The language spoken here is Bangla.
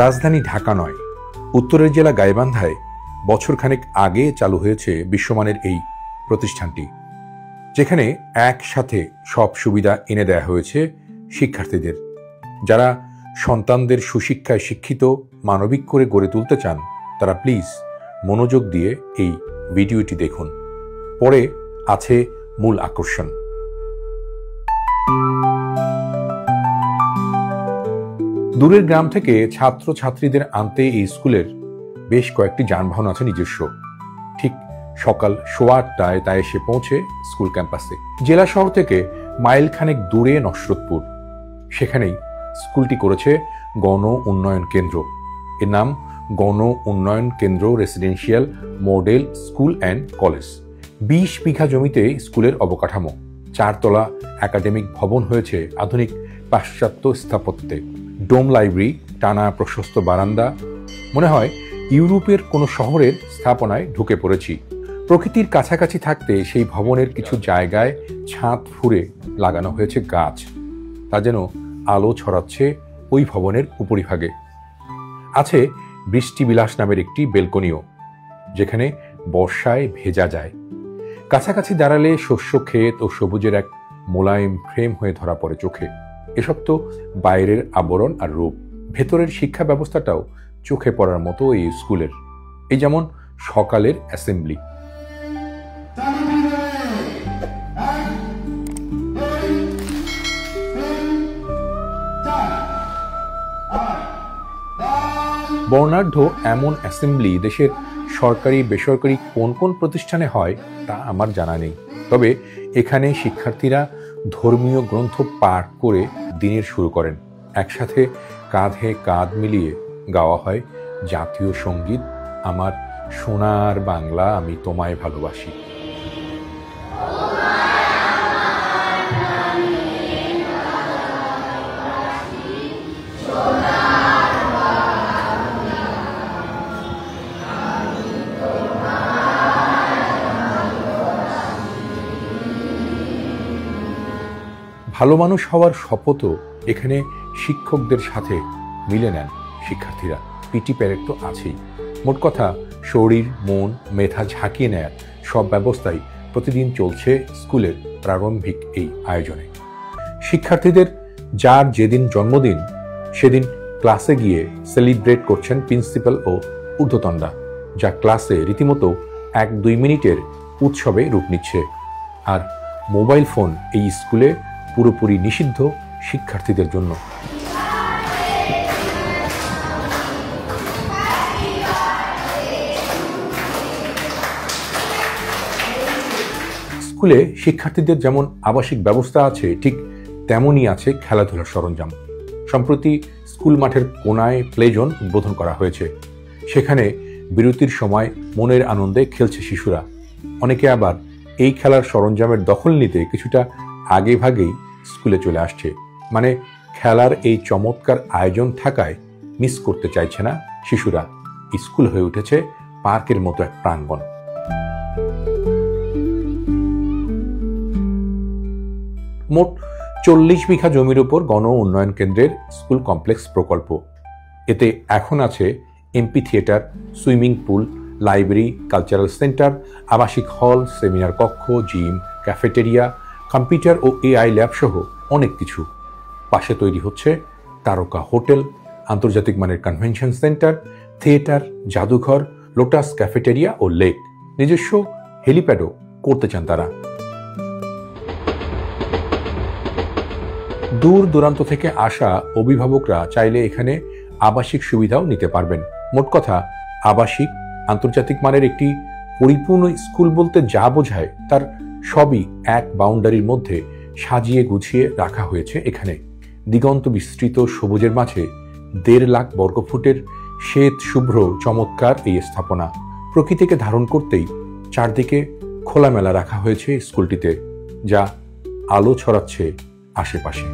রাজধানী ঢাকা নয়, উত্তরের জেলা গাইবান্ধায় বছরখানেক আগে চালু হয়েছে বিশ্বমানের এই প্রতিষ্ঠানটি, যেখানে একসাথে সব সুবিধা এনে দেয়া হয়েছে শিক্ষার্থীদের। যারা সন্তানদের সুশিক্ষায় শিক্ষিত, মানবিক করে গড়ে তুলতে চান, তারা প্লিজ মনোযোগ দিয়ে এই ভিডিওটি দেখুন। পরে আছে মূল আকর্ষণ। দূরের গ্রাম থেকে ছাত্র ছাত্রীদের আনতে এই স্কুলের বেশ কয়েকটি যানবাহন আছে নিজস্ব। ঠিক সকাল 8:15টায় তা এসে পৌঁছে স্কুল ক্যাম্পাসে। জেলা শহর থেকে মাইলখানেক দূরে নসরতপুর, সেখানেই স্কুলটি করেছে গণ উন্নয়ন কেন্দ্র। এর নাম গণ উন্নয়ন কেন্দ্র residential model school and college. 20 বিঘা জমিতে স্কুলের অবকাঠামো। 4 তলা একাডেমিক ভবন হয়েছে আধুনিক পাশ্চাত্য স্থাপত্যে। ডোম লাইব্রেরি, টানা প্রশস্ত বারান্দা, মনে হয় ইউরোপের কোনো শহরের স্থাপনায় ঢুকে পড়েছি। প্রকৃতির কাছাকাছি থাকতে সেই ভবনের কিছু জায়গায় ছাদ ফুঁড়ে লাগানো হয়েছে গাছ। তা যেন আলো ছড়াচ্ছে ওই ভবনের উপরিভাগে। আছে বৃষ্টিবিলাস নামের একটি বেলকনিও, যেখানে বর্ষায় ভেজা যায়। কাছাকাছি দাঁড়ালে শস্য ক্ষেত ও সবুজের এক মোলায়েম ফ্রেম হয়ে ধরা পড়ে চোখে। এসব তো বাইরের আবরণ আর রূপ, ভেতরের শিক্ষা ব্যবস্থাটাও চোখে পড়ার মতো এই স্কুলের। এই যেমন সকালের অ্যাসেম্বলি। বর্ণাঢ্য এমন অ্যাসেম্বলি দেশের সরকারি বেসরকারি কোন কোন প্রতিষ্ঠানে হয় তা আমার জানা নেই। তবে এখানে শিক্ষার্থীরা ধর্মীয় গ্রন্থ পাঠ করে দিনের শুরু করেন। একসাথে কাঁধে কাঁধ মিলিয়ে গাওয়া হয় জাতীয় সঙ্গীত, আমার সোনার বাংলা আমি তোমায় ভালোবাসি। ভালো মানুষ হওয়ার শপথও এখানে শিক্ষকদের সাথে মিলে নেন শিক্ষার্থীরা। পিটি প্যারেড তো আছেই। মোট কথা, শরীর মন মেধা ঝাঁকিয়ে নেয়ার সব ব্যবস্থাই প্রতিদিন চলছে স্কুলের প্রারম্ভিক এই আয়োজনে। শিক্ষার্থীদের যার যেদিন জন্মদিন, সেদিন ক্লাসে গিয়ে সেলিব্রেট করছেন প্রিন্সিপাল ও ঊর্ধ্বতনরা, যা ক্লাসে রীতিমতো 1-2 মিনিটের উৎসবে রূপ নিচ্ছে। আর মোবাইল ফোন এই স্কুলে পুরোপুরি নিষিদ্ধ শিক্ষার্থীদের জন্য। স্কুলে শিক্ষার্থীদের যেমন আবাসিক ব্যবস্থা আছে, ঠিক তেমনই আছে খেলাধুলার সরঞ্জাম। সম্প্রতি স্কুল মাঠের কোনায় প্লে জোন উদ্বোধন করা হয়েছে। সেখানে বিরতির সময় মনের আনন্দে খেলছে শিশুরা। অনেকে আবার এই খেলার সরঞ্জামের দখল নিতে কিছুটা আগে ভাগেই স্কুলে চলে আসছে। মানে খেলার এই চমৎকার আয়োজন থাকায় মিস করতে চাইছে না শিশুরা। স্কুল হয়ে উঠেছে পার্কের মতো এক প্রাঙ্গণ। মোট 40 বিঘা জমির উপর গণ উন্নয়ন কেন্দ্রের স্কুল কমপ্লেক্স প্রকল্প। এতে এখন আছে MP theatre, swimming pool, library, cultural centre, আবাসিক হল, সেমিনার কক্ষ, জিম, ক্যাফেটেরিয়া, কম্পিউটার ও এআই ল্যাব সহ অনেক কিছু। পাশে তৈরি হচ্ছে তারকা হোটেল, আন্তর্জাতিক মানের কনভেনশন সেন্টার, থিয়েটার, জাদুঘর, লোটাস ক্যাফেটেরিয়া ও লেক। নিজস্ব হেলিপ্যাডও করতে চান তারা। দূর দূরান্ত থেকে আসা অভিভাবকরা চাইলে এখানে আবাসিক সুবিধাও নিতে পারবেন। মোট কথা, আবাসিক আন্তর্জাতিক মানের একটি পরিপূর্ণ স্কুল বলতে যা বোঝায় তার সবই এক বাউন্ডারির মধ্যে সাজিয়ে গুছিয়ে রাখা হয়েছে এখানে। দিগন্ত বিস্তৃত সবুজের মাঝে 1.5 লাখ বর্গফুটের শ্বেত শুভ্র চমৎকার এই স্থাপনা। প্রকৃতিকে ধারণ করতেই চারদিকে খোলামেলা রাখা হয়েছে স্কুলটিতে, যা আলো ছড়াচ্ছে আশেপাশে।